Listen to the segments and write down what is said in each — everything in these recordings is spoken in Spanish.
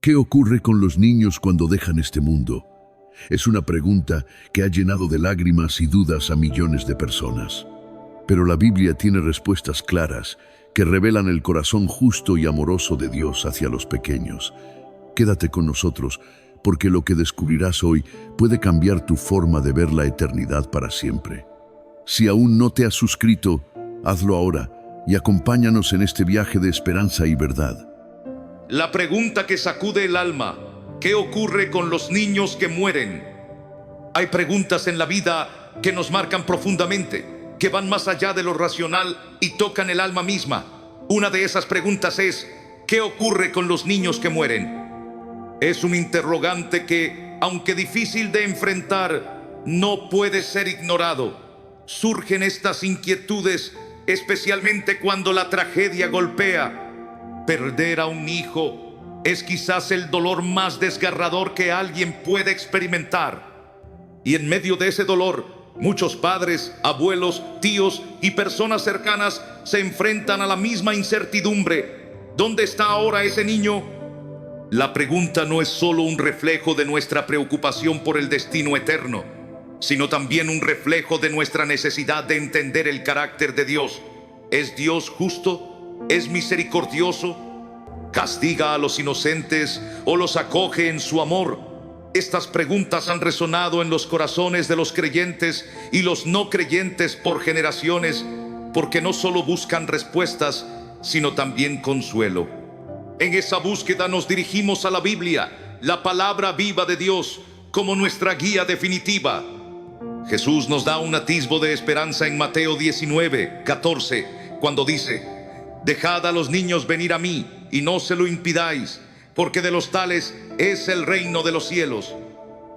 ¿Qué ocurre con los niños cuando dejan este mundo? Es una pregunta que ha llenado de lágrimas y dudas a millones de personas. Pero la Biblia tiene respuestas claras que revelan el corazón justo y amoroso de Dios hacia los pequeños. Quédate con nosotros, porque lo que descubrirás hoy puede cambiar tu forma de ver la eternidad para siempre. Si aún no te has suscrito, hazlo ahora y acompáñanos en este viaje de esperanza y verdad. La pregunta que sacude el alma: ¿qué ocurre con los niños que mueren? Hay preguntas en la vida que nos marcan profundamente, que van más allá de lo racional y tocan el alma misma. Una de esas preguntas es: ¿qué ocurre con los niños que mueren? Es un interrogante que, aunque difícil de enfrentar, no puede ser ignorado. Surgen estas inquietudes especialmente cuando la tragedia golpea. Perder a un hijo es quizás el dolor más desgarrador que alguien puede experimentar. Y en medio de ese dolor, muchos padres, abuelos, tíos y personas cercanas se enfrentan a la misma incertidumbre. ¿Dónde está ahora ese niño? La pregunta no es solo un reflejo de nuestra preocupación por el destino eterno, sino también un reflejo de nuestra necesidad de entender el carácter de Dios. ¿Es Dios justo? ¿Es misericordioso? ¿Castiga a los inocentes o los acoge en su amor? Estas preguntas han resonado en los corazones de los creyentes y los no creyentes por generaciones, porque no solo buscan respuestas, sino también consuelo. En esa búsqueda nos dirigimos a la Biblia, la palabra viva de Dios, como nuestra guía definitiva. Jesús nos da un atisbo de esperanza en Mateo 19:14, cuando dice: «Dejad a los niños venir a mí, y no se lo impidáis, porque de los tales es el reino de los cielos».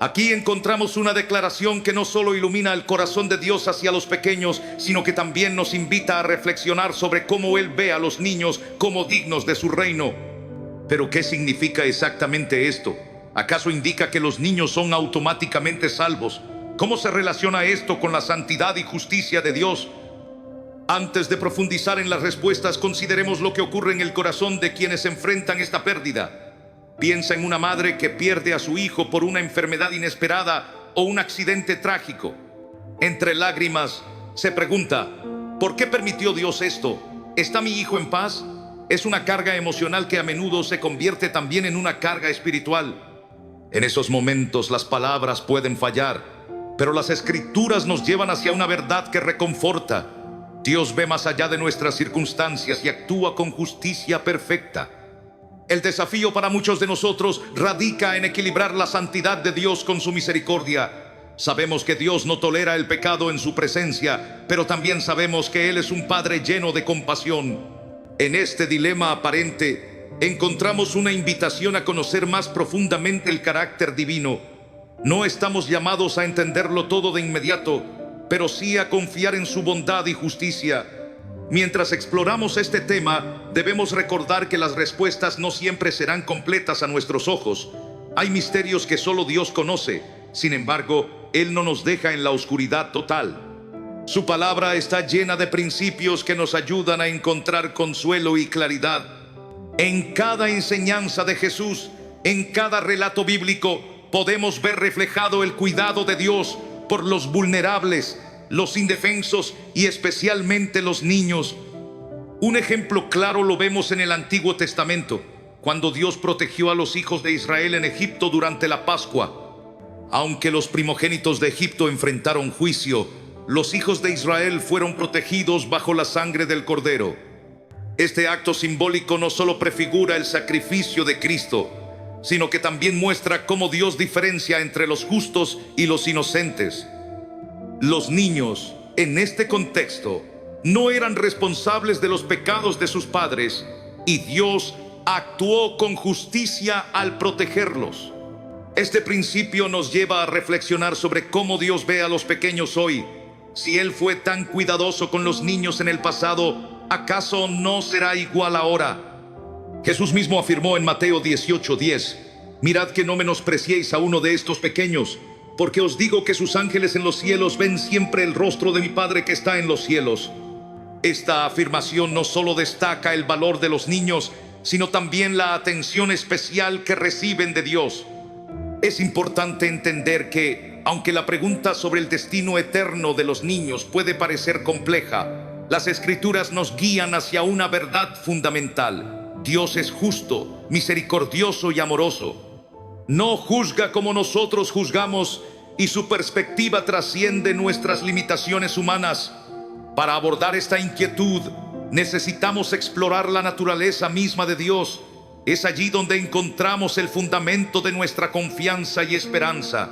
Aquí encontramos una declaración que no solo ilumina el corazón de Dios hacia los pequeños, sino que también nos invita a reflexionar sobre cómo Él ve a los niños como dignos de su reino. Pero ¿qué significa exactamente esto? ¿Acaso indica que los niños son automáticamente salvos? ¿Cómo se relaciona esto con la santidad y justicia de Dios? Antes de profundizar en las respuestas, consideremos lo que ocurre en el corazón de quienes enfrentan esta pérdida. Piensa en una madre que pierde a su hijo por una enfermedad inesperada o un accidente trágico. Entre lágrimas, se pregunta: ¿por qué permitió Dios esto? ¿Está mi hijo en paz? Es una carga emocional que a menudo se convierte también en una carga espiritual. En esos momentos las palabras pueden fallar, pero las Escrituras nos llevan hacia una verdad que reconforta. Dios ve más allá de nuestras circunstancias y actúa con justicia perfecta. El desafío para muchos de nosotros radica en equilibrar la santidad de Dios con su misericordia. Sabemos que Dios no tolera el pecado en su presencia, pero también sabemos que Él es un Padre lleno de compasión. En este dilema aparente, encontramos una invitación a conocer más profundamente el carácter divino. No estamos llamados a entenderlo todo de inmediato, pero sí a confiar en su bondad y justicia. Mientras exploramos este tema, debemos recordar que las respuestas no siempre serán completas a nuestros ojos. Hay misterios que solo Dios conoce. Sin embargo, Él no nos deja en la oscuridad total. Su palabra está llena de principios que nos ayudan a encontrar consuelo y claridad. En cada enseñanza de Jesús, en cada relato bíblico, podemos ver reflejado el cuidado de Dios por los vulnerables, los indefensos y especialmente los niños. Un ejemplo claro lo vemos en el Antiguo Testamento, cuando Dios protegió a los hijos de Israel en Egipto durante la Pascua. Aunque los primogénitos de Egipto enfrentaron juicio, los hijos de Israel fueron protegidos bajo la sangre del Cordero. Este acto simbólico no solo prefigura el sacrificio de Cristo, sino que también muestra cómo Dios diferencia entre los justos y los inocentes. Los niños, en este contexto, no eran responsables de los pecados de sus padres, y Dios actuó con justicia al protegerlos. Este principio nos lleva a reflexionar sobre cómo Dios ve a los pequeños hoy. Si Él fue tan cuidadoso con los niños en el pasado, ¿acaso no será igual ahora? Jesús mismo afirmó en Mateo 18:10: «Mirad que no menospreciéis a uno de estos pequeños, porque os digo que sus ángeles en los cielos ven siempre el rostro de mi Padre que está en los cielos». Esta afirmación no solo destaca el valor de los niños, sino también la atención especial que reciben de Dios. Es importante entender que, aunque la pregunta sobre el destino eterno de los niños puede parecer compleja, las Escrituras nos guían hacia una verdad fundamental. Dios es justo, misericordioso y amoroso. No juzga como nosotros juzgamos, y su perspectiva trasciende nuestras limitaciones humanas. Para abordar esta inquietud, necesitamos explorar la naturaleza misma de Dios. Es allí donde encontramos el fundamento de nuestra confianza y esperanza.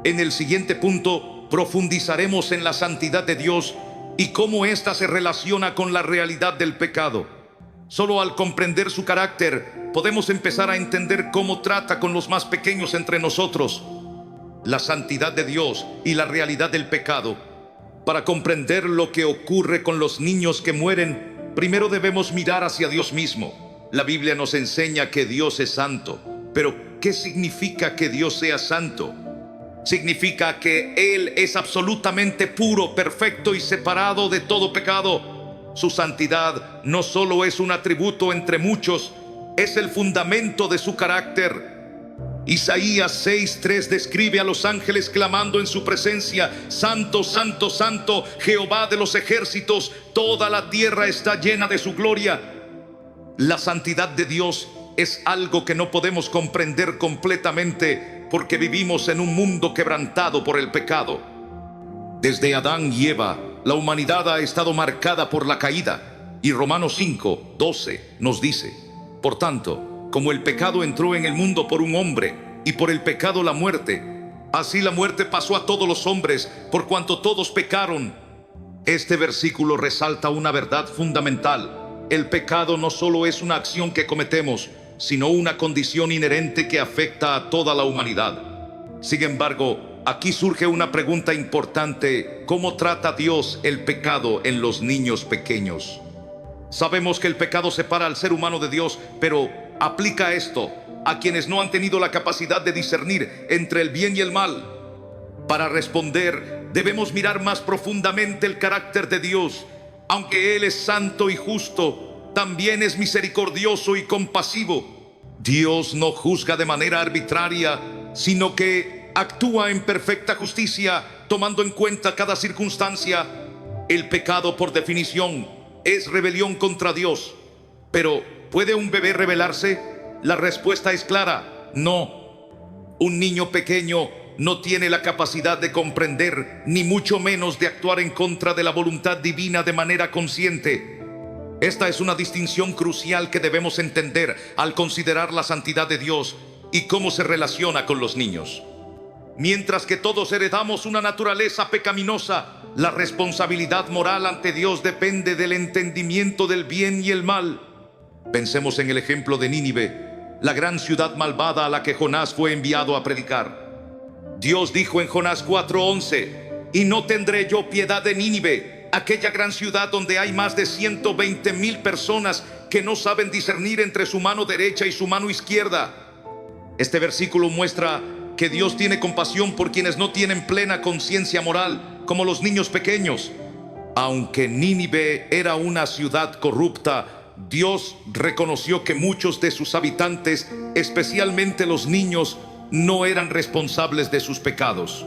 En el siguiente punto, profundizaremos en la santidad de Dios y cómo ésta se relaciona con la realidad del pecado. Solo al comprender su carácter, podemos empezar a entender cómo trata con los más pequeños entre nosotros. La santidad de Dios y la realidad del pecado. Para comprender lo que ocurre con los niños que mueren, primero debemos mirar hacia Dios mismo. La Biblia nos enseña que Dios es santo. Pero, ¿qué significa que Dios sea santo? Significa que Él es absolutamente puro, perfecto y separado de todo pecado. Su santidad no solo es un atributo entre muchos, es el fundamento de su carácter. Isaías 6:3 describe a los ángeles clamando en su presencia: Santo, santo, santo, Jehová de los ejércitos, toda la tierra está llena de su gloria. La santidad de Dios es algo que no podemos comprender completamente porque vivimos en un mundo quebrantado por el pecado. Desde Adán y Eva, la humanidad ha estado marcada por la caída, y Romanos 5:12 nos dice: por tanto, como el pecado entró en el mundo por un hombre, y por el pecado la muerte, así la muerte pasó a todos los hombres, por cuanto todos pecaron. Este versículo resalta una verdad fundamental. El pecado no solo es una acción que cometemos, sino una condición inherente que afecta a toda la humanidad. Sin embargo, aquí surge una pregunta importante: ¿cómo trata Dios el pecado en los niños pequeños? Sabemos que el pecado separa al ser humano de Dios, pero aplica esto a quienes no han tenido la capacidad de discernir entre el bien y el mal. Para responder, debemos mirar más profundamente el carácter de Dios. Aunque Él es santo y justo, también es misericordioso y compasivo. Dios no juzga de manera arbitraria, sino que actúa en perfecta justicia, tomando en cuenta cada circunstancia. El pecado, por definición, es rebelión contra Dios. Pero, ¿puede un bebé rebelarse? La respuesta es clara: no. Un niño pequeño no tiene la capacidad de comprender, ni mucho menos de actuar en contra de la voluntad divina de manera consciente. Esta es una distinción crucial que debemos entender al considerar la santidad de Dios y cómo se relaciona con los niños. Mientras que todos heredamos una naturaleza pecaminosa, la responsabilidad moral ante Dios depende del entendimiento del bien y el mal. Pensemos en el ejemplo de Nínive, la gran ciudad malvada a la que Jonás fue enviado a predicar. Dios dijo en Jonás 4:11: y no tendré yo piedad de Nínive, aquella gran ciudad donde hay más de 120,000 personas que no saben discernir entre su mano derecha y su mano izquierda. Este versículo muestra que Dios tiene compasión por quienes no tienen plena conciencia moral, como los niños pequeños. Aunque Nínive era una ciudad corrupta, Dios reconoció que muchos de sus habitantes, especialmente los niños, no eran responsables de sus pecados.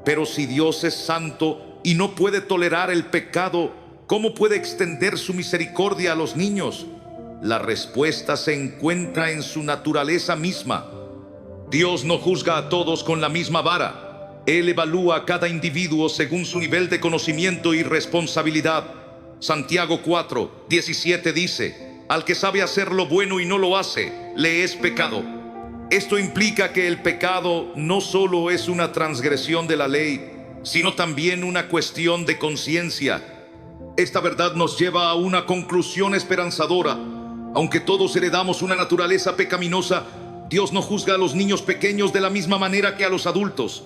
Pero si Dios es santo y no puede tolerar el pecado, ¿cómo puede extender su misericordia a los niños? La respuesta se encuentra en su naturaleza misma. Dios no juzga a todos con la misma vara. Él evalúa a cada individuo según su nivel de conocimiento y responsabilidad. Santiago 4:17 dice: al que sabe hacer lo bueno y no lo hace, le es pecado. Esto implica que el pecado no solo es una transgresión de la ley, sino también una cuestión de conciencia. Esta verdad nos lleva a una conclusión esperanzadora. Aunque todos heredamos una naturaleza pecaminosa, Dios no juzga a los niños pequeños de la misma manera que a los adultos.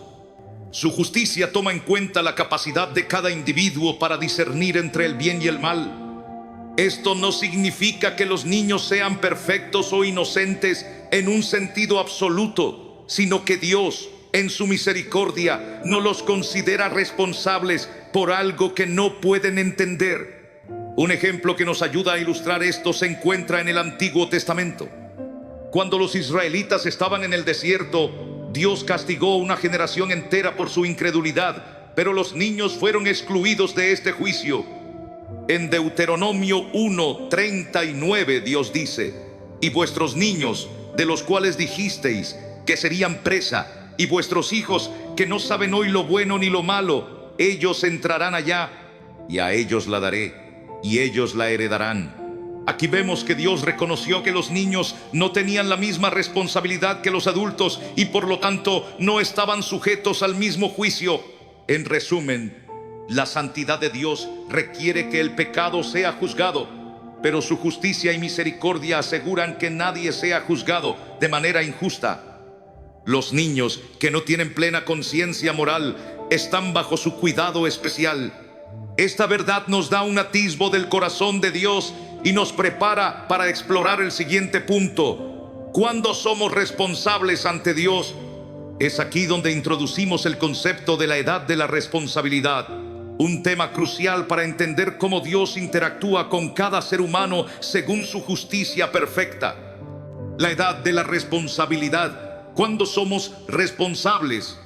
Su justicia toma en cuenta la capacidad de cada individuo para discernir entre el bien y el mal. Esto no significa que los niños sean perfectos o inocentes en un sentido absoluto, sino que Dios, en su misericordia, no los considera responsables por algo que no pueden entender. Un ejemplo que nos ayuda a ilustrar esto se encuentra en el Antiguo Testamento. Cuando los israelitas estaban en el desierto, Dios castigó una generación entera por su incredulidad, pero los niños fueron excluidos de este juicio. En Deuteronomio 1:39 Dios dice: y vuestros niños, de los cuales dijisteis que serían presa, y vuestros hijos, que no saben hoy lo bueno ni lo malo, ellos entrarán allá, y a ellos la daré, y ellos la heredarán. Aquí vemos que Dios reconoció que los niños no tenían la misma responsabilidad que los adultos y por lo tanto no estaban sujetos al mismo juicio. En resumen, la santidad de Dios requiere que el pecado sea juzgado, pero su justicia y misericordia aseguran que nadie sea juzgado de manera injusta. Los niños que no tienen plena conciencia moral están bajo su cuidado especial. Esta verdad nos da un atisbo del corazón de Dios y nos prepara para explorar el siguiente punto: ¿cuándo somos responsables ante Dios? Es aquí donde introducimos el concepto de la edad de la responsabilidad, un tema crucial para entender cómo Dios interactúa con cada ser humano según su justicia perfecta. La edad de la responsabilidad, ¿cuándo somos responsables?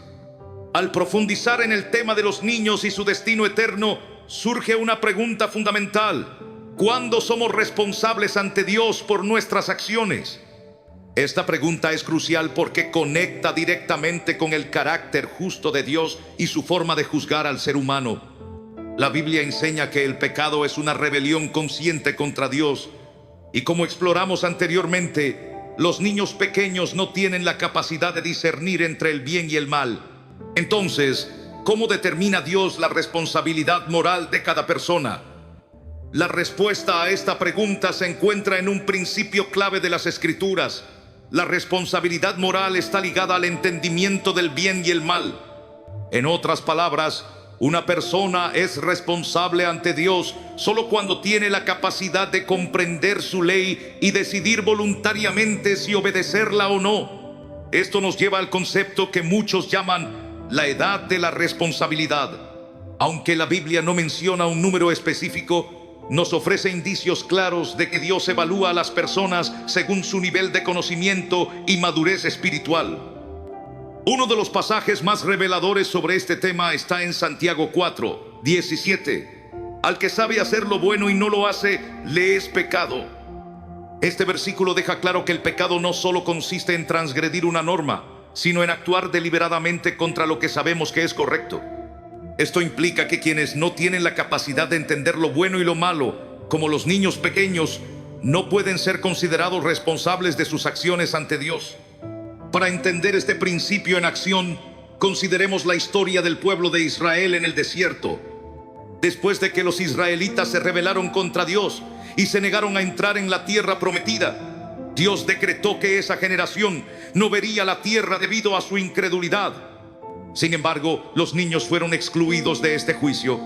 Al profundizar en el tema de los niños y su destino eterno, surge una pregunta fundamental: ¿cuándo somos responsables ante Dios por nuestras acciones? Esta pregunta es crucial porque conecta directamente con el carácter justo de Dios y su forma de juzgar al ser humano. La Biblia enseña que el pecado es una rebelión consciente contra Dios, y como exploramos anteriormente, los niños pequeños no tienen la capacidad de discernir entre el bien y el mal. Entonces, ¿cómo determina Dios la responsabilidad moral de cada persona? La respuesta a esta pregunta se encuentra en un principio clave de las Escrituras. La responsabilidad moral está ligada al entendimiento del bien y el mal. En otras palabras, una persona es responsable ante Dios solo cuando tiene la capacidad de comprender su ley y decidir voluntariamente si obedecerla o no. Esto nos lleva al concepto que muchos llaman la edad de la responsabilidad. Aunque la Biblia no menciona un número específico, nos ofrece indicios claros de que Dios evalúa a las personas según su nivel de conocimiento y madurez espiritual. Uno de los pasajes más reveladores sobre este tema está en Santiago 4:17. Al que sabe hacer lo bueno y no lo hace, le es pecado. Este versículo deja claro que el pecado no solo consiste en transgredir una norma, sino en actuar deliberadamente contra lo que sabemos que es correcto. Esto implica que quienes no tienen la capacidad de entender lo bueno y lo malo, como los niños pequeños, no pueden ser considerados responsables de sus acciones ante Dios. Para entender este principio en acción, consideremos la historia del pueblo de Israel en el desierto. Después de que los israelitas se rebelaron contra Dios y se negaron a entrar en la tierra prometida, Dios decretó que esa generación no vería la tierra debido a su incredulidad. Sin embargo, los niños fueron excluidos de este juicio.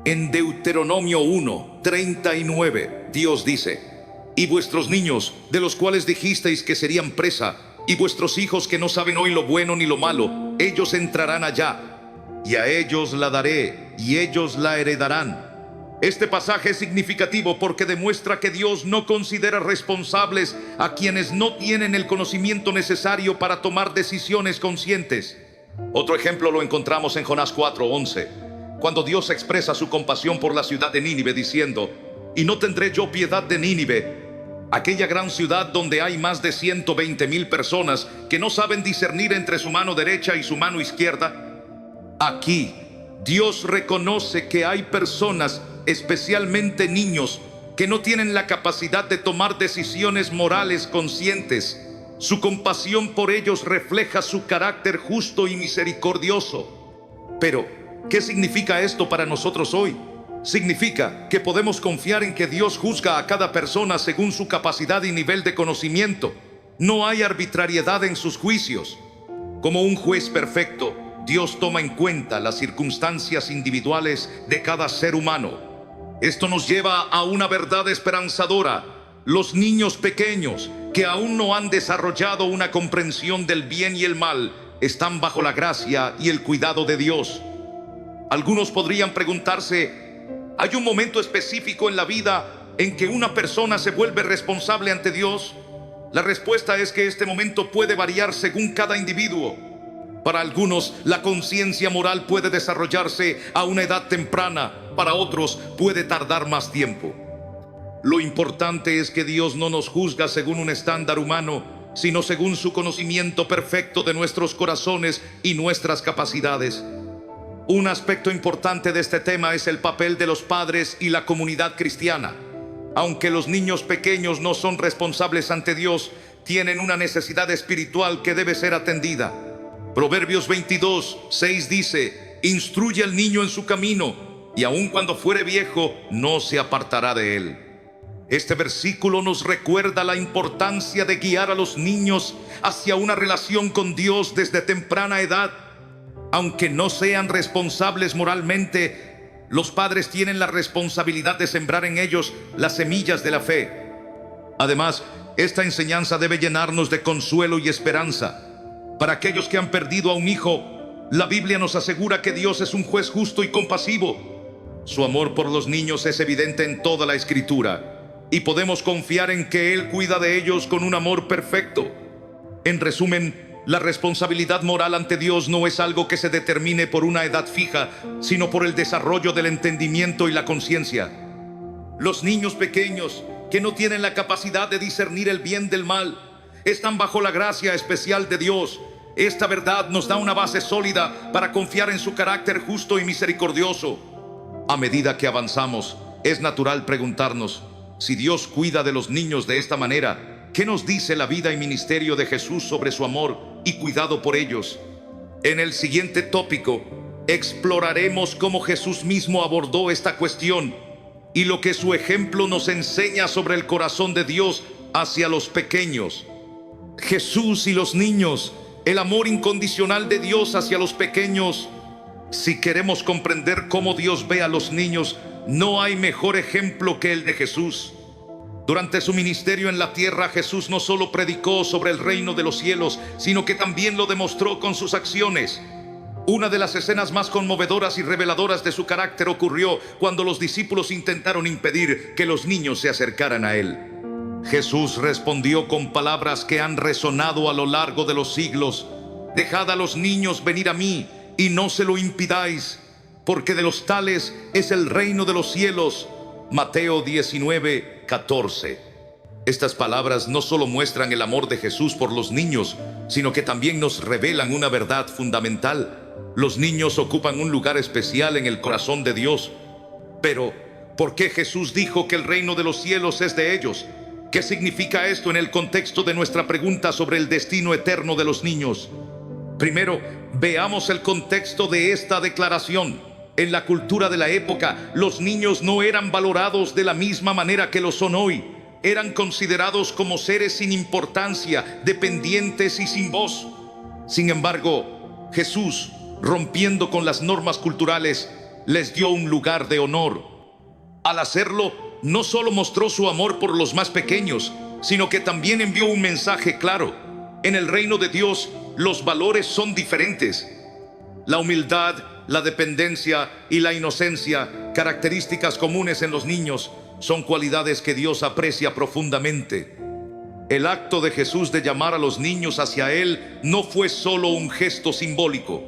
En Deuteronomio 1:39, Dios dice: y vuestros niños, de los cuales dijisteis que serían presa, y vuestros hijos que no saben hoy lo bueno ni lo malo, ellos entrarán allá, y a ellos la daré, y ellos la heredarán. Este pasaje es significativo porque demuestra que Dios no considera responsables a quienes no tienen el conocimiento necesario para tomar decisiones conscientes. Otro ejemplo lo encontramos en Jonás 4:11, cuando Dios expresa su compasión por la ciudad de Nínive diciendo: y no tendré yo piedad de Nínive, aquella gran ciudad donde hay más de 120,000 personas que no saben discernir entre su mano derecha y su mano izquierda. Aquí, Dios reconoce que hay personas, especialmente niños, que no tienen la capacidad de tomar decisiones morales conscientes. Su compasión por ellos refleja su carácter justo y misericordioso. Pero, ¿qué significa esto para nosotros hoy? Significa que podemos confiar en que Dios juzga a cada persona según su capacidad y nivel de conocimiento. No hay arbitrariedad en sus juicios. Como un juez perfecto, Dios toma en cuenta las circunstancias individuales de cada ser humano. Esto nos lleva a una verdad esperanzadora. Los niños pequeños, que aún no han desarrollado una comprensión del bien y el mal, están bajo la gracia y el cuidado de Dios. Algunos podrían preguntarse: ¿Hay un momento específico en la vida en que una persona se vuelve responsable ante Dios? La respuesta es que este momento puede variar según cada individuo. Para algunos, la conciencia moral puede desarrollarse a una edad temprana, para otros puede tardar más tiempo. Lo importante es que Dios no nos juzga según un estándar humano, sino según su conocimiento perfecto de nuestros corazones y nuestras capacidades. Un aspecto importante de este tema es el papel de los padres y la comunidad cristiana. Aunque los niños pequeños no son responsables ante Dios, tienen una necesidad espiritual que debe ser atendida. Proverbios 22:6 dice: instruye al niño en su camino, y aun cuando fuere viejo, no se apartará de él. Este versículo nos recuerda la importancia de guiar a los niños hacia una relación con Dios desde temprana edad. Aunque no sean responsables moralmente, los padres tienen la responsabilidad de sembrar en ellos las semillas de la fe. Además, esta enseñanza debe llenarnos de consuelo y esperanza. Para aquellos que han perdido a un hijo, la Biblia nos asegura que Dios es un juez justo y compasivo. Su amor por los niños es evidente en toda la Escritura, y podemos confiar en que Él cuida de ellos con un amor perfecto. En resumen, la responsabilidad moral ante Dios no es algo que se determine por una edad fija, sino por el desarrollo del entendimiento y la conciencia. Los niños pequeños, que no tienen la capacidad de discernir el bien del mal, están bajo la gracia especial de Dios. Esta verdad nos da una base sólida para confiar en su carácter justo y misericordioso. A medida que avanzamos, es natural preguntarnos: si Dios cuida de los niños de esta manera, ¿qué nos dice la vida y ministerio de Jesús sobre su amor y cuidado por ellos? En el siguiente tópico, exploraremos cómo Jesús mismo abordó esta cuestión y lo que su ejemplo nos enseña sobre el corazón de Dios hacia los pequeños. Jesús y los niños, el amor incondicional de Dios hacia los pequeños. Si queremos comprender cómo Dios ve a los niños, no hay mejor ejemplo que el de Jesús. Durante su ministerio en la tierra, Jesús no solo predicó sobre el reino de los cielos, sino que también lo demostró con sus acciones. Una de las escenas más conmovedoras y reveladoras de su carácter ocurrió cuando los discípulos intentaron impedir que los niños se acercaran a él. Jesús respondió con palabras que han resonado a lo largo de los siglos: dejad a los niños venir a mí y no se lo impidáis, porque de los tales es el reino de los cielos. Mateo 19:14. Estas palabras no solo muestran el amor de Jesús por los niños, sino que también nos revelan una verdad fundamental. Los niños ocupan un lugar especial en el corazón de Dios. Pero, ¿por qué Jesús dijo que el reino de los cielos es de ellos? ¿Qué significa esto en el contexto de nuestra pregunta sobre el destino eterno de los niños? Primero, veamos el contexto de esta declaración. En la cultura de la época, los niños no eran valorados de la misma manera que lo son hoy. Eran considerados como seres sin importancia, dependientes y sin voz. Sin embargo, Jesús, rompiendo con las normas culturales, les dio un lugar de honor. Al hacerlo, no solo mostró su amor por los más pequeños, sino que también envió un mensaje claro. En el reino de Dios, los valores son diferentes. La humildad, la dependencia y la inocencia, características comunes en los niños, son cualidades que Dios aprecia profundamente. El acto de Jesús de llamar a los niños hacia Él no fue solo un gesto simbólico.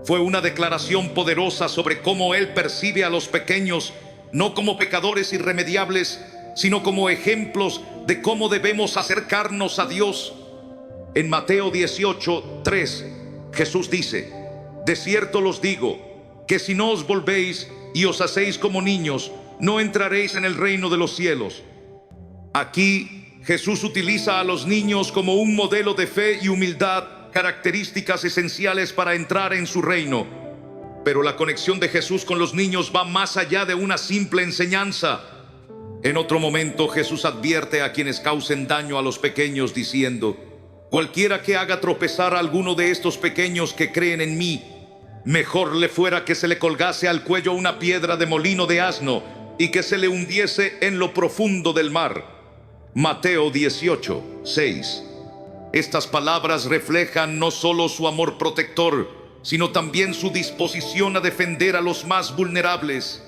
Fue una declaración poderosa sobre cómo Él percibe a los pequeños, no como pecadores irremediables, sino como ejemplos de cómo debemos acercarnos a Dios. En Mateo 18:3, Jesús dice: de cierto los digo, que si no os volvéis y os hacéis como niños, no entraréis en el reino de los cielos. Aquí Jesús utiliza a los niños como un modelo de fe y humildad, características esenciales para entrar en su reino. Pero la conexión de Jesús con los niños va más allá de una simple enseñanza. En otro momento, Jesús advierte a quienes causen daño a los pequeños diciendo: cualquiera que haga tropezar a alguno de estos pequeños que creen en mí, mejor le fuera que se le colgase al cuello una piedra de molino de asno y que se le hundiese en lo profundo del mar. Mateo 18:6. Estas palabras reflejan no solo su amor protector, sino también su disposición a defender a los más vulnerables.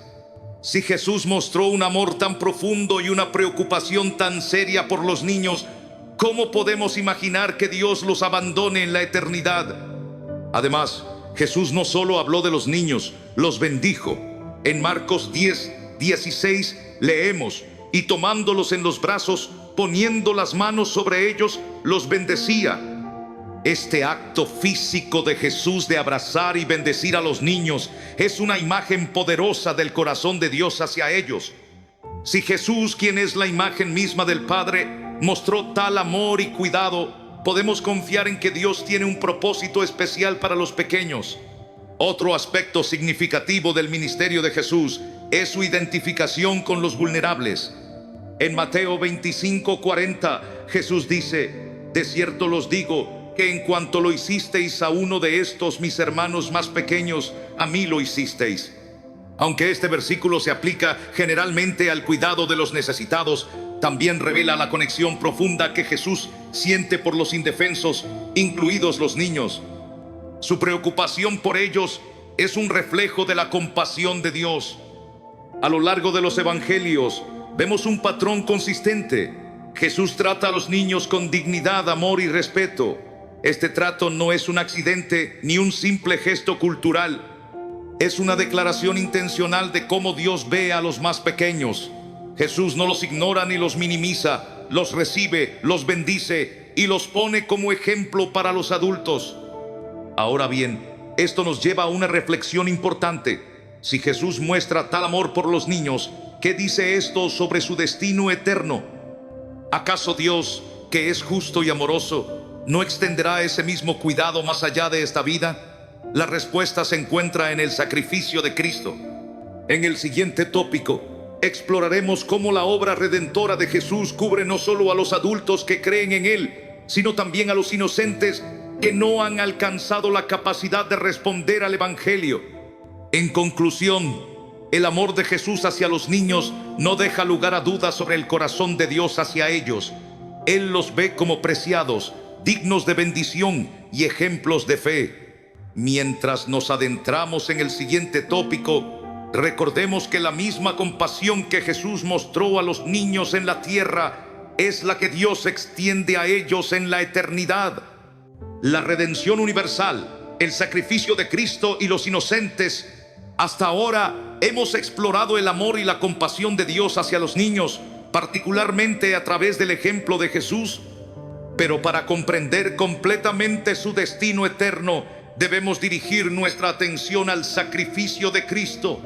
Si Jesús mostró un amor tan profundo y una preocupación tan seria por los niños, ¿cómo podemos imaginar que Dios los abandone en la eternidad? Además, Jesús no solo habló de los niños, los bendijo. En Marcos 10:16 leemos: y tomándolos en los brazos, poniendo las manos sobre ellos, los bendecía. Este acto físico de Jesús de abrazar y bendecir a los niños es una imagen poderosa del corazón de Dios hacia ellos. Si Jesús, quien es la imagen misma del Padre, mostró tal amor y cuidado, podemos confiar en que Dios tiene un propósito especial para los pequeños. Otro aspecto significativo del ministerio de Jesús es su identificación con los vulnerables. En Mateo 25:40, Jesús dice: de cierto los digo, que en cuanto lo hicisteis a uno de estos mis hermanos más pequeños, a mí lo hicisteis. Aunque este versículo se aplica generalmente al cuidado de los necesitados, también revela la conexión profunda que Jesús siente por los indefensos, incluidos los niños. Su preocupación por ellos es un reflejo de la compasión de Dios. A lo largo de los evangelios vemos un patrón consistente. Jesús trata a los niños con dignidad, amor y respeto. Este trato no es un accidente ni un simple gesto cultural. Es una declaración intencional de cómo Dios ve a los más pequeños. Jesús no los ignora ni los minimiza, los recibe, los bendice y los pone como ejemplo para los adultos. Ahora bien, esto nos lleva a una reflexión importante. Si Jesús muestra tal amor por los niños, ¿qué dice esto sobre su destino eterno? ¿Acaso Dios, que es justo y amoroso, no extenderá ese mismo cuidado más allá de esta vida? La respuesta se encuentra en el sacrificio de Cristo. En el siguiente tópico, exploraremos cómo la obra redentora de Jesús cubre no solo a los adultos que creen en Él, sino también a los inocentes que no han alcanzado la capacidad de responder al Evangelio. En conclusión, el amor de Jesús hacia los niños no deja lugar a dudas sobre el corazón de Dios hacia ellos. Él los ve como preciados, dignos de bendición y ejemplos de fe. Mientras nos adentramos en el siguiente tópico, recordemos que la misma compasión que Jesús mostró a los niños en la tierra es la que Dios extiende a ellos en la eternidad. La redención universal, el sacrificio de Cristo y los inocentes. Hasta ahora hemos explorado el amor y la compasión de Dios hacia los niños, particularmente a través del ejemplo de Jesús. Pero para comprender completamente su destino eterno, debemos dirigir nuestra atención al sacrificio de Cristo.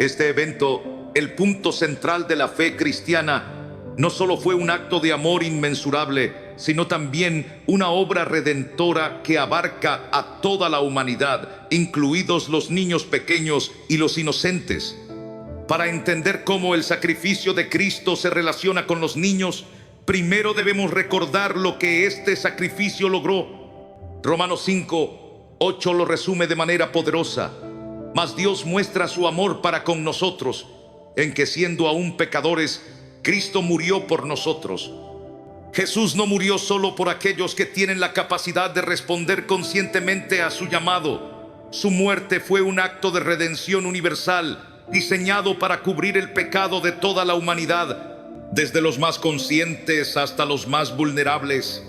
Este evento, el punto central de la fe cristiana, no solo fue un acto de amor inmensurable, sino también una obra redentora que abarca a toda la humanidad, incluidos los niños pequeños y los inocentes. Para entender cómo el sacrificio de Cristo se relaciona con los niños, primero debemos recordar lo que este sacrificio logró. Romanos 5:8 lo resume de manera poderosa. Mas Dios muestra su amor para con nosotros, en que siendo aún pecadores, Cristo murió por nosotros. Jesús no murió solo por aquellos que tienen la capacidad de responder conscientemente a su llamado. Su muerte fue un acto de redención universal, diseñado para cubrir el pecado de toda la humanidad, desde los más conscientes hasta los más vulnerables.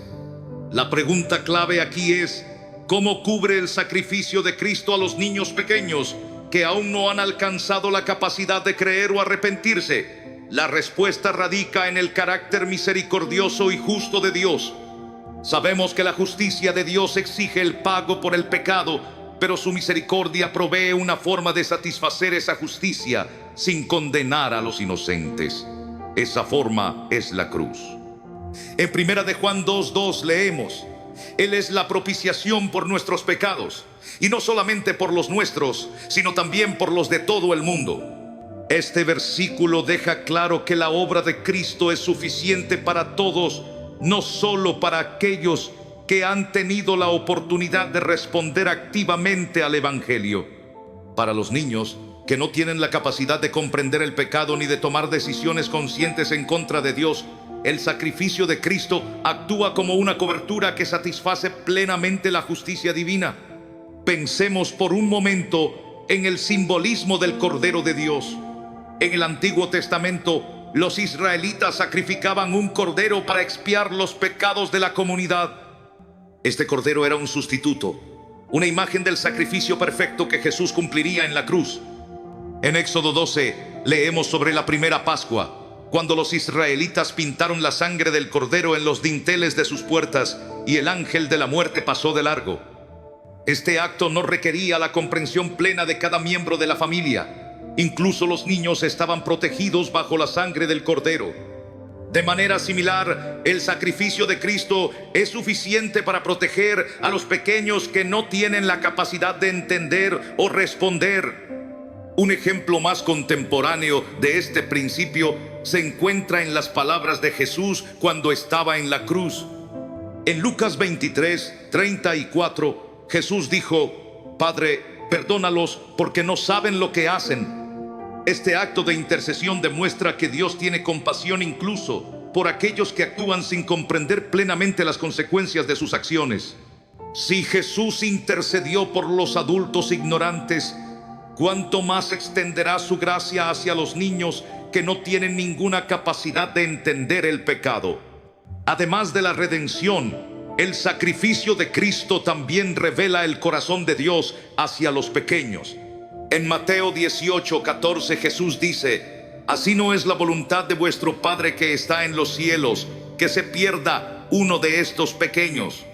La pregunta clave aquí es: ¿cómo cubre el sacrificio de Cristo a los niños pequeños que aún no han alcanzado la capacidad de creer o arrepentirse? La respuesta radica en el carácter misericordioso y justo de Dios. Sabemos que la justicia de Dios exige el pago por el pecado, pero su misericordia provee una forma de satisfacer esa justicia sin condenar a los inocentes. Esa forma es la cruz. En 1 de Juan 2:2 leemos: Él es la propiciación por nuestros pecados, y no solamente por los nuestros, sino también por los de todo el mundo. Este versículo deja claro que la obra de Cristo es suficiente para todos, no solo para aquellos que han tenido la oportunidad de responder activamente al Evangelio. Para los niños que no tienen la capacidad de comprender el pecado ni de tomar decisiones conscientes en contra de Dios, el sacrificio de Cristo actúa como una cobertura que satisface plenamente la justicia divina. Pensemos por un momento en el simbolismo del Cordero de Dios. En el Antiguo Testamento, los israelitas sacrificaban un cordero para expiar los pecados de la comunidad. Este cordero era un sustituto, una imagen del sacrificio perfecto que Jesús cumpliría en la cruz. En Éxodo 12 leemos sobre la primera Pascua, cuando los israelitas pintaron la sangre del cordero en los dinteles de sus puertas y el ángel de la muerte pasó de largo. Este acto no requería la comprensión plena de cada miembro de la familia. Incluso los niños estaban protegidos bajo la sangre del cordero. De manera similar, el sacrificio de Cristo es suficiente para proteger a los pequeños que no tienen la capacidad de entender o responder. Un ejemplo más contemporáneo de este principio se encuentra en las palabras de Jesús cuando estaba en la cruz. En Lucas 23:34, Jesús dijo: Padre, perdónalos porque no saben lo que hacen. Este acto de intercesión demuestra que Dios tiene compasión incluso por aquellos que actúan sin comprender plenamente las consecuencias de sus acciones. Si Jesús intercedió por los adultos ignorantes, ¿cuánto más extenderá su gracia hacia los niños que no tienen ninguna capacidad de entender el pecado? Además de la redención, el sacrificio de Cristo también revela el corazón de Dios hacia los pequeños. En Mateo 18:14 Jesús dice: Así no es la voluntad de vuestro Padre que está en los cielos, que se pierda uno de estos pequeños.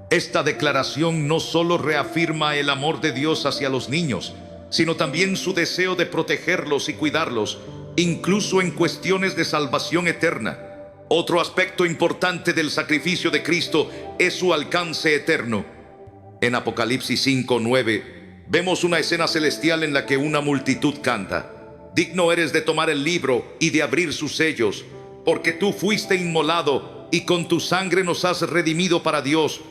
Esta declaración no solo reafirma el amor de Dios hacia los niños, sino también su deseo de protegerlos y cuidarlos, incluso en cuestiones de salvación eterna. Otro aspecto importante del sacrificio de Cristo es su alcance eterno. En Apocalipsis 5:9 vemos una escena celestial en la que una multitud canta: Digno eres de tomar el libro y de abrir sus sellos, porque tú fuiste inmolado y con tu sangre nos has redimido para Dios,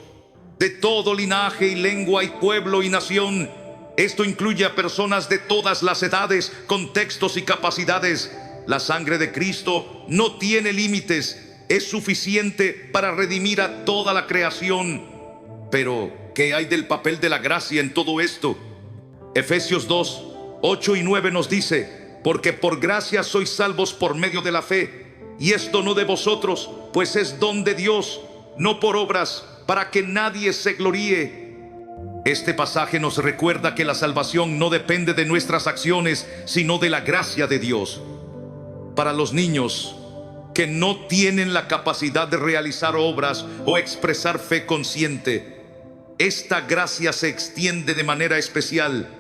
de todo linaje y lengua y pueblo y nación. Esto incluye a personas de todas las edades, contextos y capacidades. La sangre de Cristo no tiene límites, es suficiente para redimir a toda la creación. Pero, ¿qué hay del papel de la gracia en todo esto? Efesios 2:8 y 9 nos dice: Porque por gracia sois salvos por medio de la fe, y esto no de vosotros, pues es don de Dios, no por obras, para que nadie se gloríe. Este pasaje nos recuerda que la salvación no depende de nuestras acciones, sino de la gracia de Dios. Para los niños que no tienen la capacidad de realizar obras o expresar fe consciente, esta gracia se extiende de manera especial.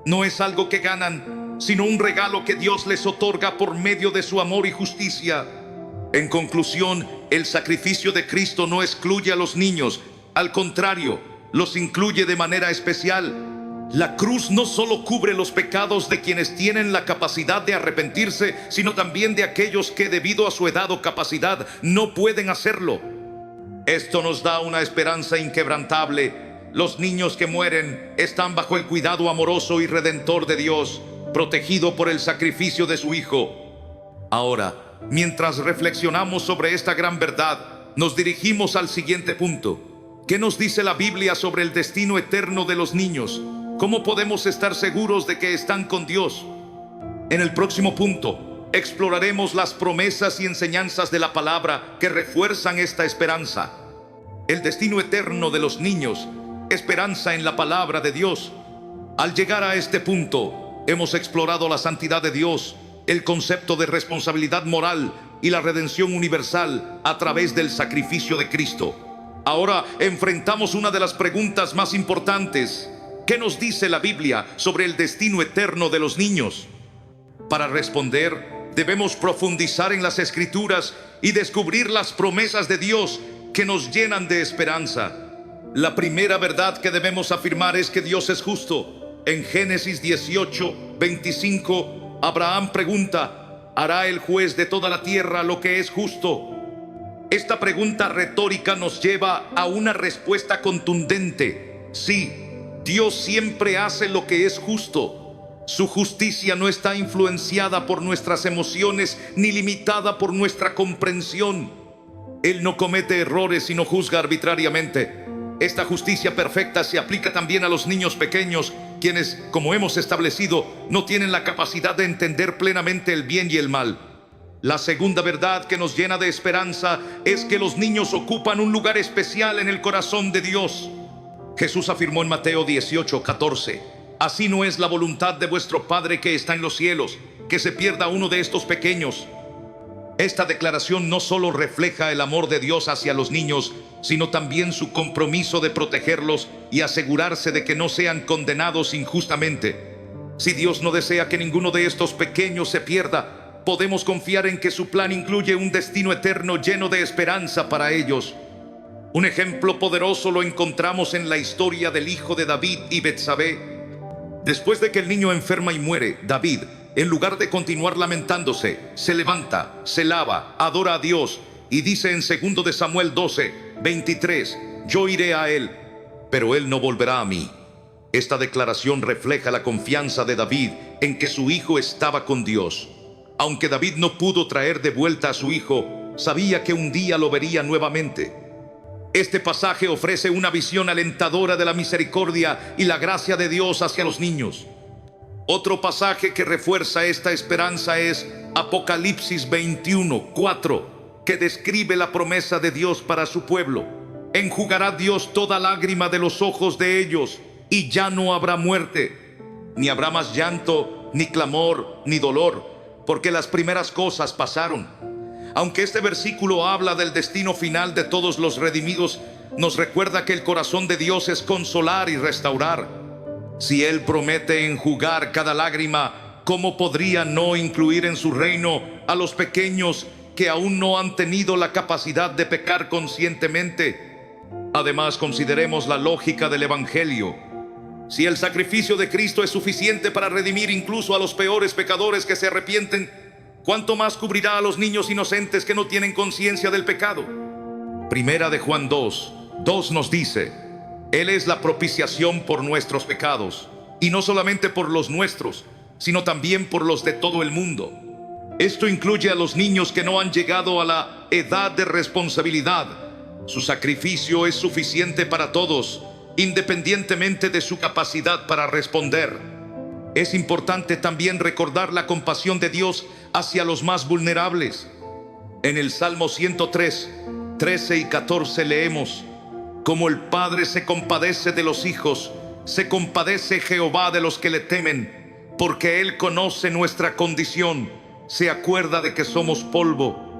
No es algo que ganan, sino un regalo que Dios les otorga por medio de su amor y justicia. En conclusión, el sacrificio de Cristo no excluye a los niños, al contrario, los incluye de manera especial. La cruz no solo cubre los pecados de quienes tienen la capacidad de arrepentirse, sino también de aquellos que debido a su edad o capacidad no pueden hacerlo. Esto nos da una esperanza inquebrantable. Los niños que mueren están bajo el cuidado amoroso y redentor de Dios, protegido por el sacrificio de su Hijo. Ahora, mientras reflexionamos sobre esta gran verdad, nos dirigimos al siguiente punto. ¿Qué nos dice la Biblia sobre el destino eterno de los niños? ¿Cómo podemos estar seguros de que están con Dios? En el próximo punto, exploraremos las promesas y enseñanzas de la palabra que refuerzan esta esperanza. El destino eterno de los niños, esperanza en la palabra de Dios. Al llegar a este punto, hemos explorado la santidad de Dios, el concepto de responsabilidad moral y la redención universal a través del sacrificio de Cristo. Ahora enfrentamos una de las preguntas más importantes. ¿Qué nos dice la Biblia sobre el destino eterno de los niños? Para responder, debemos profundizar en las Escrituras y descubrir las promesas de Dios que nos llenan de esperanza. La primera verdad que debemos afirmar es que Dios es justo. En Génesis 18:25, Abraham pregunta: ¿hará el juez de toda la tierra lo que es justo? Esta pregunta retórica nos lleva a una respuesta contundente. Sí, Dios siempre hace lo que es justo. Su justicia no está influenciada por nuestras emociones ni limitada por nuestra comprensión. Él no comete errores y no juzga arbitrariamente. Esta justicia perfecta se aplica también a los niños pequeños, quienes, como hemos establecido, no tienen la capacidad de entender plenamente el bien y el mal. La segunda verdad que nos llena de esperanza es que los niños ocupan un lugar especial en el corazón de Dios. Jesús afirmó en Mateo 18:14: así no es la voluntad de vuestro Padre que está en los cielos, que se pierda uno de estos pequeños. Esta declaración no solo refleja el amor de Dios hacia los niños, sino también su compromiso de protegerlos y asegurarse de que no sean condenados injustamente. Si Dios no desea que ninguno de estos pequeños se pierda, podemos confiar en que su plan incluye un destino eterno lleno de esperanza para ellos. Un ejemplo poderoso lo encontramos en la historia del hijo de David y Betsabé. Después de que el niño enferma y muere, David, en lugar de continuar lamentándose, se levanta, se lava, adora a Dios y dice en 2 de Samuel 12:23: yo iré a él, pero él no volverá a mí. Esta declaración refleja la confianza de David en que su hijo estaba con Dios. Aunque David no pudo traer de vuelta a su hijo, sabía que un día lo vería nuevamente. Este pasaje ofrece una visión alentadora de la misericordia y la gracia de Dios hacia los niños. Otro pasaje que refuerza esta esperanza es Apocalipsis 21:4, que describe la promesa de Dios para su pueblo. Enjugará Dios toda lágrima de los ojos de ellos, y ya no habrá muerte, ni habrá más llanto, ni clamor, ni dolor, porque las primeras cosas pasaron. Aunque este versículo habla del destino final de todos los redimidos, nos recuerda que el corazón de Dios es consolar y restaurar. Si Él promete enjugar cada lágrima, ¿cómo podría no incluir en su reino a los pequeños que aún no han tenido la capacidad de pecar conscientemente? Además, consideremos la lógica del Evangelio. Si el sacrificio de Cristo es suficiente para redimir incluso a los peores pecadores que se arrepienten, ¿cuánto más cubrirá a los niños inocentes que no tienen conciencia del pecado? Primera de Juan 2:2 nos dice: Él es la propiciación por nuestros pecados, y no solamente por los nuestros, sino también por los de todo el mundo. Esto incluye a los niños que no han llegado a la edad de responsabilidad. Su sacrificio es suficiente para todos, independientemente de su capacidad para responder. Es importante también recordar la compasión de Dios hacia los más vulnerables. En el Salmo 103:13 y 14 leemos: como el Padre se compadece de los hijos, se compadece Jehová de los que le temen, porque Él conoce nuestra condición, se acuerda de que somos polvo.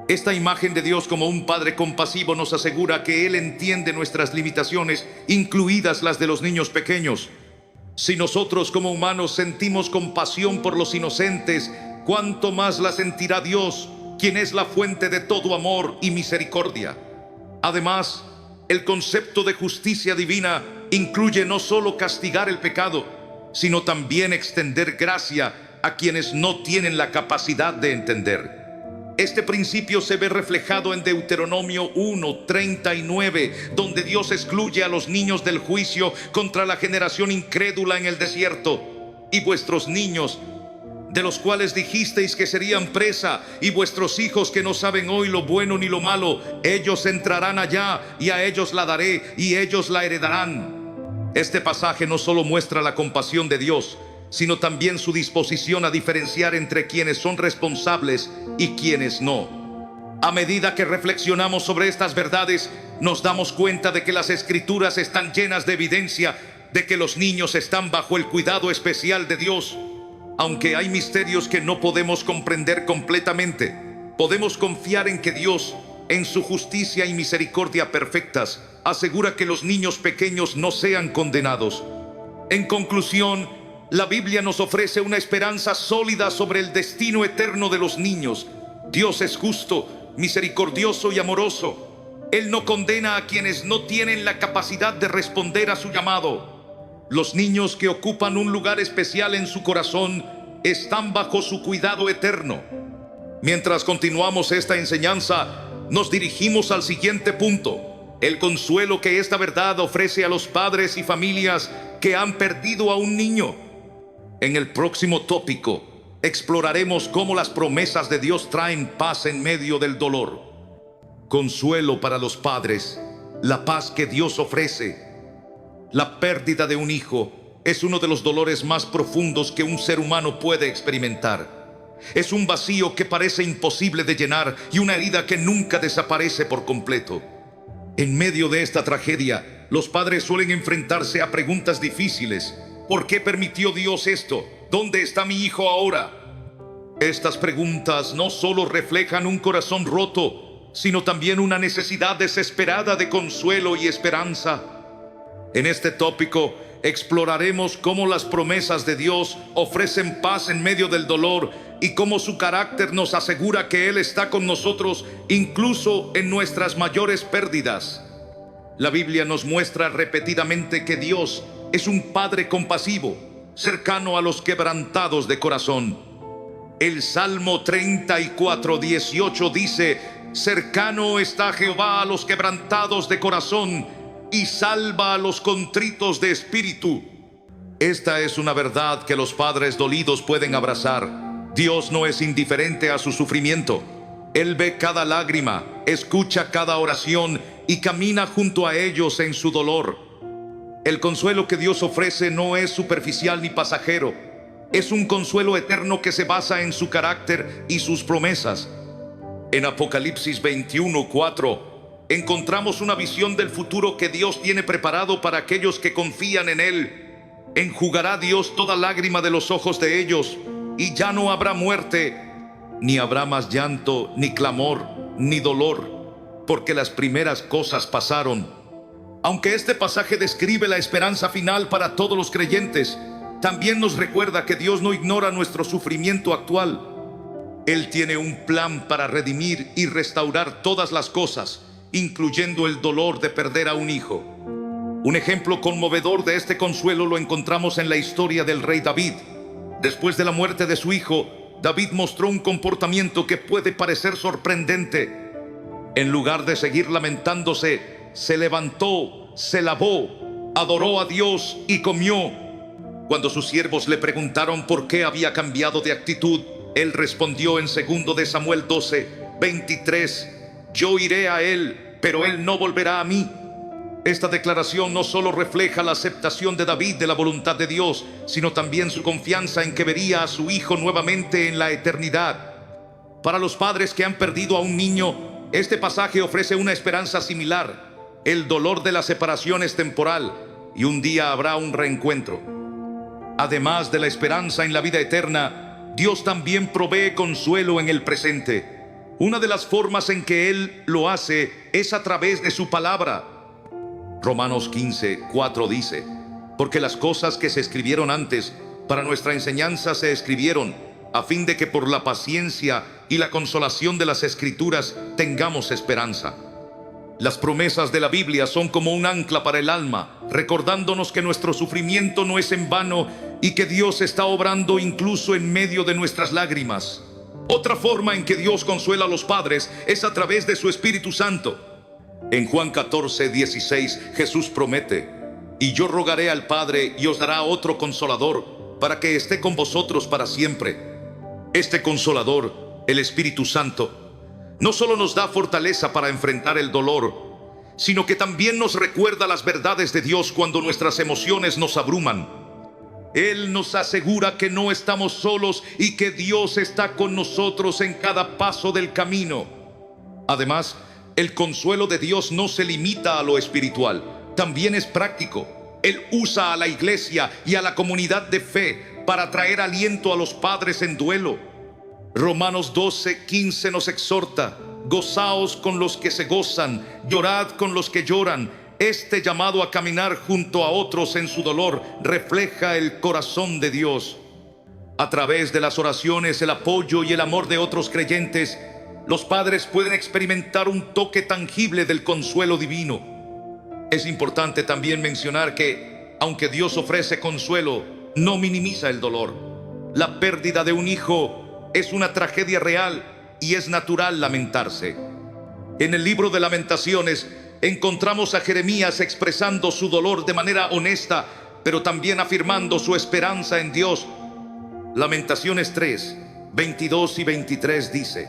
Esta imagen de Dios como un Padre compasivo nos asegura que Él entiende nuestras limitaciones, incluidas las de los niños pequeños. Si nosotros como humanos sentimos compasión por los inocentes, ¿cuánto más la sentirá Dios, quien es la fuente de todo amor y misericordia? Además, el concepto de justicia divina incluye no solo castigar el pecado, sino también extender gracia a quienes no tienen la capacidad de entender. Este principio se ve reflejado en Deuteronomio 1:39, donde Dios excluye a los niños del juicio contra la generación incrédula en el desierto. Y vuestros niños, de los cuales dijisteis que serían presa, y vuestros hijos que no saben hoy lo bueno ni lo malo, ellos entrarán allá, y a ellos la daré, y ellos la heredarán. Este pasaje no solo muestra la compasión de Dios, sino también su disposición a diferenciar entre quienes son responsables y quienes no. A medida que reflexionamos sobre estas verdades, nos damos cuenta de que las Escrituras están llenas de evidencia de que los niños están bajo el cuidado especial de Dios. Aunque hay misterios que no podemos comprender completamente, podemos confiar en que Dios, en su justicia y misericordia perfectas, asegura que los niños pequeños no sean condenados. En conclusión, la Biblia nos ofrece una esperanza sólida sobre el destino eterno de los niños. Dios es justo, misericordioso y amoroso. Él no condena a quienes no tienen la capacidad de responder a su llamado. Los niños que ocupan un lugar especial en su corazón están bajo su cuidado eterno. Mientras continuamos esta enseñanza, nos dirigimos al siguiente punto: el consuelo que esta verdad ofrece a los padres y familias que han perdido a un niño. En el próximo tópico, exploraremos cómo las promesas de Dios traen paz en medio del dolor. Consuelo para los padres, la paz que Dios ofrece. La pérdida de un hijo es uno de los dolores más profundos que un ser humano puede experimentar. Es un vacío que parece imposible de llenar y una herida que nunca desaparece por completo. En medio de esta tragedia, los padres suelen enfrentarse a preguntas difíciles. ¿Por qué permitió Dios esto? ¿Dónde está mi hijo ahora? Estas preguntas no solo reflejan un corazón roto, sino también una necesidad desesperada de consuelo y esperanza. En este tópico exploraremos cómo las promesas de Dios ofrecen paz en medio del dolor y cómo su carácter nos asegura que Él está con nosotros incluso en nuestras mayores pérdidas. La Biblia nos muestra repetidamente que Dios es un Padre compasivo, cercano a los quebrantados de corazón. El Salmo 34:18 dice: cercano está Jehová a los quebrantados de corazón y salva a los contritos de espíritu. Esta es una verdad que los padres dolidos pueden abrazar. Dios no es indiferente a su sufrimiento. Él ve cada lágrima, escucha cada oración y camina junto a ellos en su dolor. El consuelo que Dios ofrece no es superficial ni pasajero. Es un consuelo eterno que se basa en su carácter y sus promesas. En Apocalipsis 21:4 encontramos una visión del futuro que Dios tiene preparado para aquellos que confían en Él. Enjugará Dios toda lágrima de los ojos de ellos, y ya no habrá muerte, ni habrá más llanto, ni clamor, ni dolor, porque las primeras cosas pasaron. Aunque este pasaje describe la esperanza final para todos los creyentes, también nos recuerda que Dios no ignora nuestro sufrimiento actual. Él tiene un plan para redimir y restaurar todas las cosas, incluyendo el dolor de perder a un hijo. Un ejemplo conmovedor de este consuelo lo encontramos en la historia del rey David. Después de la muerte de su hijo, David mostró un comportamiento que puede parecer sorprendente. En lugar de seguir lamentándose, se levantó, se lavó, adoró a Dios y comió. Cuando sus siervos le preguntaron por qué había cambiado de actitud, él respondió en 2 de Samuel 12:23: yo iré a él, pero él no volverá a mí. Esta declaración no solo refleja la aceptación de David de la voluntad de Dios, sino también su confianza en que vería a su hijo nuevamente en la eternidad. Para los padres que han perdido a un niño, este pasaje ofrece una esperanza similar. El dolor de la separación es temporal y un día habrá un reencuentro. Además de la esperanza en la vida eterna, Dios también provee consuelo en el presente. Una de las formas en que Él lo hace es a través de su palabra. Romanos 15:4 dice: porque las cosas que se escribieron antes para nuestra enseñanza se escribieron, a fin de que por la paciencia y la consolación de las Escrituras tengamos esperanza. Las promesas de la Biblia son como un ancla para el alma, recordándonos que nuestro sufrimiento no es en vano y que Dios está obrando incluso en medio de nuestras lágrimas. Otra forma en que Dios consuela a los padres es a través de su Espíritu Santo. En Juan 14:16, Jesús promete: y yo rogaré al Padre y os dará otro consolador, para que esté con vosotros para siempre. Este consolador, el Espíritu Santo, no solo nos da fortaleza para enfrentar el dolor, sino que también nos recuerda las verdades de Dios cuando nuestras emociones nos abruman. Él nos asegura que no estamos solos y que Dios está con nosotros en cada paso del camino. Además, el consuelo de Dios no se limita a lo espiritual, también es práctico. Él usa a la iglesia y a la comunidad de fe para traer aliento a los padres en duelo. Romanos 12:15 nos exhorta: gozaos con los que se gozan, llorad con los que lloran. Este llamado a caminar junto a otros en su dolor refleja el corazón de Dios. A través de las oraciones, el apoyo y el amor de otros creyentes, los padres pueden experimentar un toque tangible del consuelo divino. Es importante también mencionar que, aunque Dios ofrece consuelo, no minimiza el dolor. La pérdida de un hijo es una tragedia real y es natural lamentarse. En el libro de Lamentaciones encontramos a Jeremías expresando su dolor de manera honesta, pero también afirmando su esperanza en Dios. Lamentaciones 3:22 y 23 dice: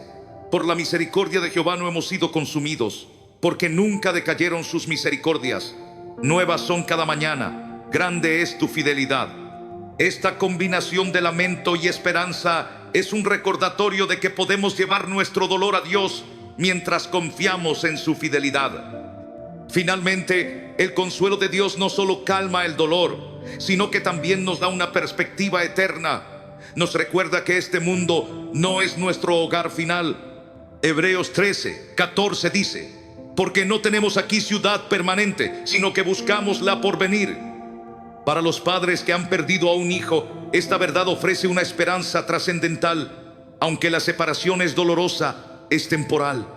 por la misericordia de Jehová no hemos sido consumidos, porque nunca decayeron sus misericordias. Nuevas son cada mañana, grande es tu fidelidad. Esta combinación de lamento y esperanza es un recordatorio de que podemos llevar nuestro dolor a Dios mientras confiamos en su fidelidad. Finalmente, el consuelo de Dios no solo calma el dolor, sino que también nos da una perspectiva eterna. Nos recuerda que este mundo no es nuestro hogar final. Hebreos 13:14 dice: porque no tenemos aquí ciudad permanente, sino que buscamos la porvenir. Para los padres que han perdido a un hijo, esta verdad ofrece una esperanza trascendental, aunque la separación es dolorosa, es temporal.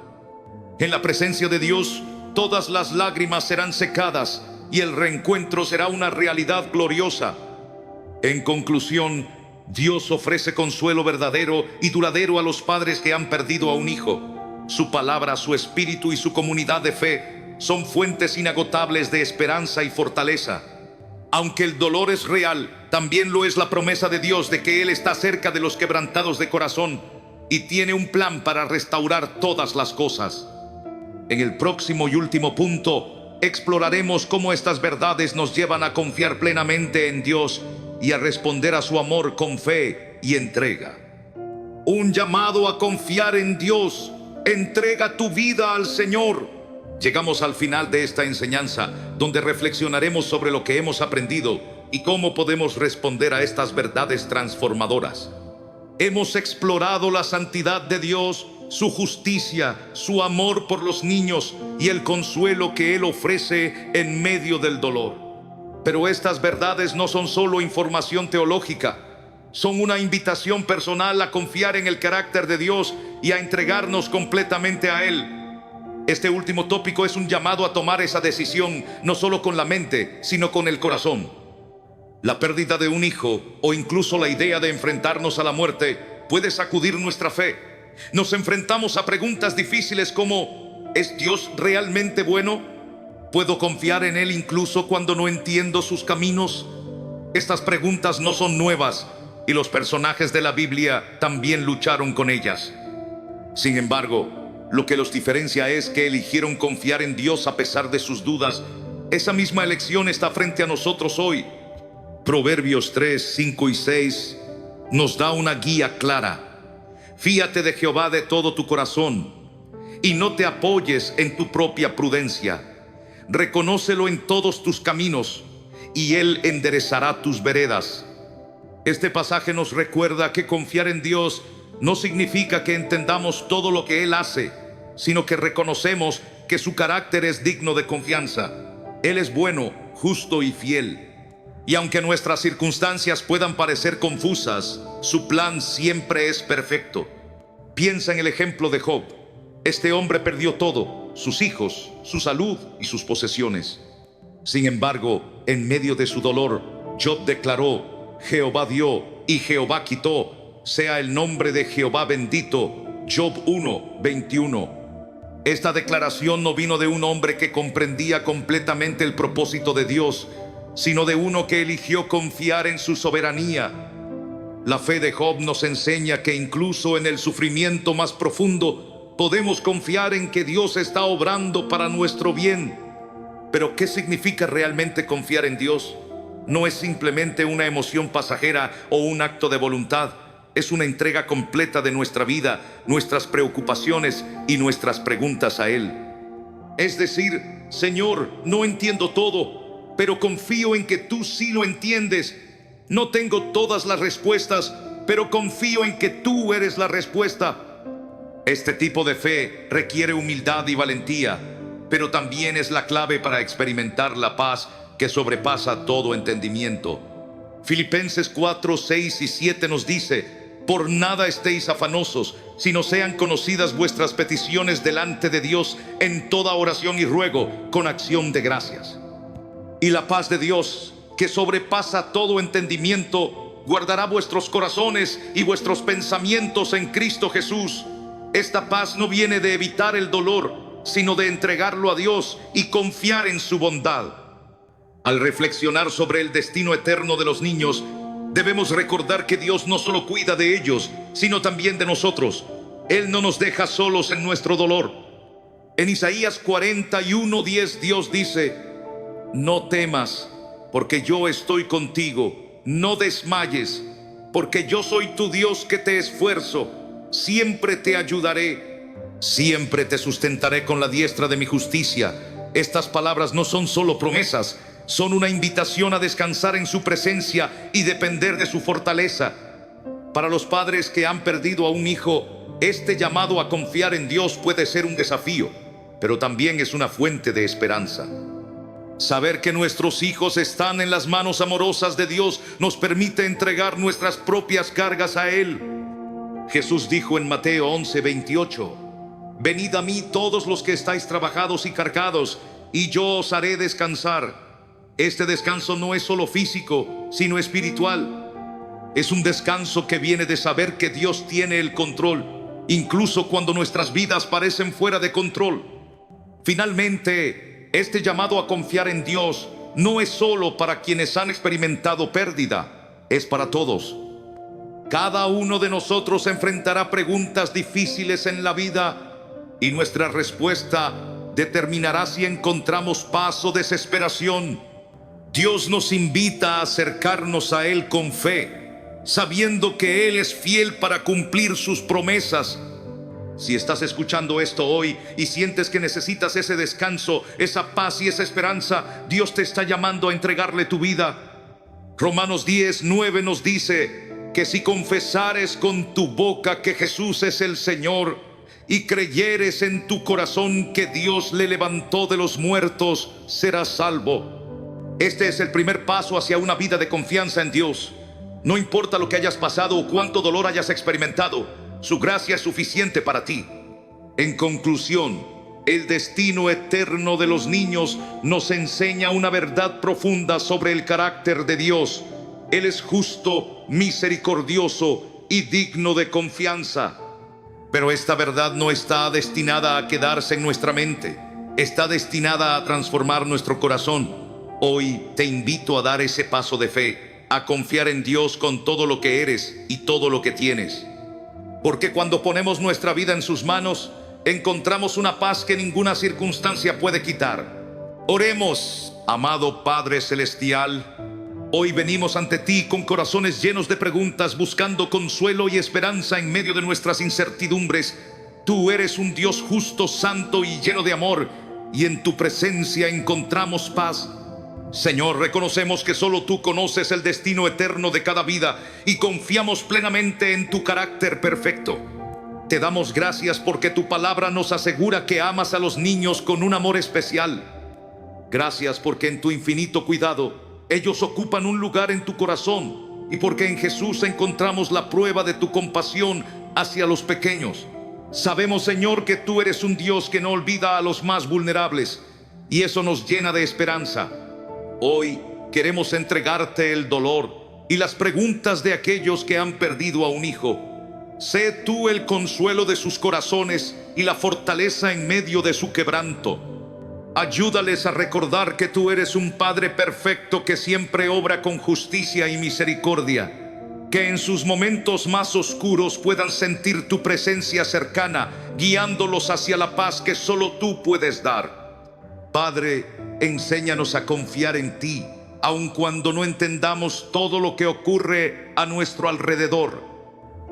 En la presencia de Dios, todas las lágrimas serán secadas y el reencuentro será una realidad gloriosa. En conclusión, Dios ofrece consuelo verdadero y duradero a los padres que han perdido a un hijo. Su palabra, su espíritu y su comunidad de fe son fuentes inagotables de esperanza y fortaleza. Aunque el dolor es real, también lo es la promesa de Dios de que Él está cerca de los quebrantados de corazón y tiene un plan para restaurar todas las cosas. En el próximo y último punto, exploraremos cómo estas verdades nos llevan a confiar plenamente en Dios y a responder a su amor con fe y entrega. Un llamado a confiar en Dios. Entrega tu vida al Señor. Llegamos al final de esta enseñanza, donde reflexionaremos sobre lo que hemos aprendido y cómo podemos responder a estas verdades transformadoras. Hemos explorado la santidad de Dios, su justicia, su amor por los niños y el consuelo que Él ofrece en medio del dolor. Pero estas verdades no son solo información teológica, son una invitación personal a confiar en el carácter de Dios y a entregarnos completamente a Él. Este último tópico es un llamado a tomar esa decisión, no solo con la mente, sino con el corazón. La pérdida de un hijo o incluso la idea de enfrentarnos a la muerte puede sacudir nuestra fe. Nos enfrentamos a preguntas difíciles como: ¿es Dios realmente bueno? ¿Puedo confiar en Él incluso cuando no entiendo sus caminos? Estas preguntas no son nuevas y los personajes de la Biblia también lucharon con ellas. Sin embargo, lo que los diferencia es que eligieron confiar en Dios a pesar de sus dudas. Esa misma elección está frente a nosotros hoy. Proverbios 3, 5 y 6 nos da una guía clara. Fíate de Jehová de todo tu corazón y no te apoyes en tu propia prudencia. Reconócelo en todos tus caminos y Él enderezará tus veredas. Este pasaje nos recuerda que confiar en Dios no significa que entendamos todo lo que Él hace, sino que reconocemos que su carácter es digno de confianza. Él es bueno, justo y fiel. Y aunque nuestras circunstancias puedan parecer confusas, su plan siempre es perfecto. Piensa en el ejemplo de Job. Este hombre perdió todo: sus hijos, su salud y sus posesiones. Sin embargo, en medio de su dolor, Job declaró: Jehová dio y Jehová quitó, sea el nombre de Jehová bendito. Job 1:21. Esta declaración no vino de un hombre que comprendía completamente el propósito de Dios, sino de uno que eligió confiar en su soberanía. La fe de Job nos enseña que incluso en el sufrimiento más profundo podemos confiar en que Dios está obrando para nuestro bien. Pero ¿qué significa realmente confiar en Dios? No es simplemente una emoción pasajera o un acto de voluntad. Es una entrega completa de nuestra vida, nuestras preocupaciones y nuestras preguntas a Él. Es decir: Señor, no entiendo todo, pero confío en que tú sí lo entiendes. No tengo todas las respuestas, pero confío en que tú eres la respuesta. Este tipo de fe requiere humildad y valentía, pero también es la clave para experimentar la paz que sobrepasa todo entendimiento. Filipenses 4, 6 y 7 nos dice: por nada estéis afanosos, sino sean conocidas vuestras peticiones delante de Dios en toda oración y ruego, con acción de gracias. Y la paz de Dios, que sobrepasa todo entendimiento, guardará vuestros corazones y vuestros pensamientos en Cristo Jesús. Esta paz no viene de evitar el dolor, sino de entregarlo a Dios y confiar en su bondad. Al reflexionar sobre el destino eterno de los niños, debemos recordar que Dios no solo cuida de ellos, sino también de nosotros. Él no nos deja solos en nuestro dolor. En Isaías 41:10 Dios dice: no temas, porque yo estoy contigo. No desmayes, porque yo soy tu Dios que te esfuerzo. Siempre te ayudaré, siempre te sustentaré con la diestra de mi justicia. Estas palabras no son solo promesas, son una invitación a descansar en su presencia y depender de su fortaleza. Para los padres que han perdido a un hijo, este llamado a confiar en Dios puede ser un desafío, pero también es una fuente de esperanza. Saber que nuestros hijos están en las manos amorosas de Dios nos permite entregar nuestras propias cargas a Él. Jesús dijo en Mateo 11:28: Venid a mí todos los que estáis trabajados y cargados, y yo os haré descansar. Este descanso no es solo físico, sino espiritual. Es un descanso que viene de saber que Dios tiene el control, incluso cuando nuestras vidas parecen fuera de control. Finalmente, este llamado a confiar en Dios no es solo para quienes han experimentado pérdida, es para todos. Cada uno de nosotros enfrentará preguntas difíciles en la vida, y nuestra respuesta determinará si encontramos paz o desesperación. Dios nos invita a acercarnos a Él con fe, sabiendo que Él es fiel para cumplir sus promesas. Si estás escuchando esto hoy y sientes que necesitas ese descanso, esa paz y esa esperanza, Dios te está llamando a entregarle tu vida. Romanos 10:9 nos dice que si confesares con tu boca que Jesús es el Señor y creyeres en tu corazón que Dios le levantó de los muertos, serás salvo. Este es el primer paso hacia una vida de confianza en Dios. No importa lo que hayas pasado o cuánto dolor hayas experimentado, su gracia es suficiente para ti. En conclusión, el destino eterno de los niños nos enseña una verdad profunda sobre el carácter de Dios. Él es justo, misericordioso y digno de confianza. Pero esta verdad no está destinada a quedarse en nuestra mente. Está destinada a transformar nuestro corazón. Hoy te invito a dar ese paso de fe, a confiar en Dios con todo lo que eres y todo lo que tienes. Porque cuando ponemos nuestra vida en sus manos, encontramos una paz que ninguna circunstancia puede quitar. Oremos. Amado Padre Celestial, hoy venimos ante ti con corazones llenos de preguntas, buscando consuelo y esperanza en medio de nuestras incertidumbres. Tú eres un Dios justo, santo y lleno de amor, y en tu presencia encontramos paz. Señor, reconocemos que solo tú conoces el destino eterno de cada vida y confiamos plenamente en tu carácter perfecto. Te damos gracias porque tu palabra nos asegura que amas a los niños con un amor especial. Gracias porque en tu infinito cuidado ellos ocupan un lugar en tu corazón, y porque en Jesús encontramos la prueba de tu compasión hacia los pequeños. Sabemos, Señor, que tú eres un Dios que no olvida a los más vulnerables, y eso nos llena de esperanza. Hoy queremos entregarte el dolor y las preguntas de aquellos que han perdido a un hijo. Sé tú el consuelo de sus corazones y la fortaleza en medio de su quebranto. Ayúdales a recordar que tú eres un Padre perfecto que siempre obra con justicia y misericordia. Que en sus momentos más oscuros puedan sentir tu presencia cercana, guiándolos hacia la paz que solo tú puedes dar. Padre, enséñanos a confiar en ti, aun cuando no entendamos todo lo que ocurre a nuestro alrededor.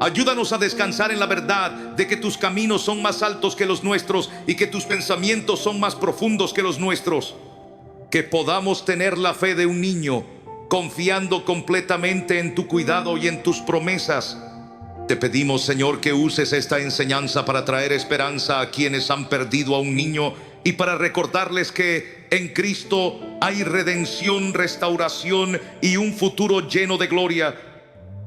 Ayúdanos a descansar en la verdad de que tus caminos son más altos que los nuestros y que tus pensamientos son más profundos que los nuestros. Que podamos tener la fe de un niño, confiando completamente en tu cuidado y en tus promesas. Te pedimos, Señor, que uses esta enseñanza para traer esperanza a quienes han perdido a un niño y para recordarles que en Cristo hay redención, restauración y un futuro lleno de gloria.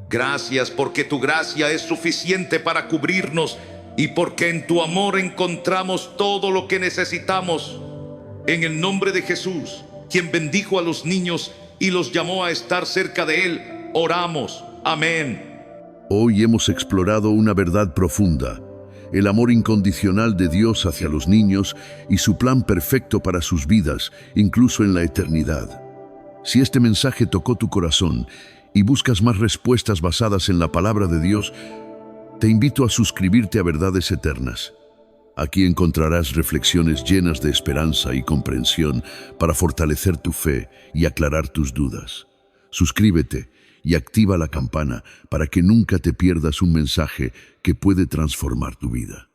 Gracias porque tu gracia es suficiente para cubrirnos y porque en tu amor encontramos todo lo que necesitamos. En el nombre de Jesús, quien bendijo a los niños y los llamó a estar cerca de Él, oramos. Amén. Hoy hemos explorado una verdad profunda: el amor incondicional de Dios hacia los niños y su plan perfecto para sus vidas, incluso en la eternidad. Si este mensaje tocó tu corazón y buscas más respuestas basadas en la palabra de Dios, te invito a suscribirte a Verdades Eternas. Aquí encontrarás reflexiones llenas de esperanza y comprensión para fortalecer tu fe y aclarar tus dudas. Suscríbete y activa la campana para que nunca te pierdas un mensaje que puede transformar tu vida.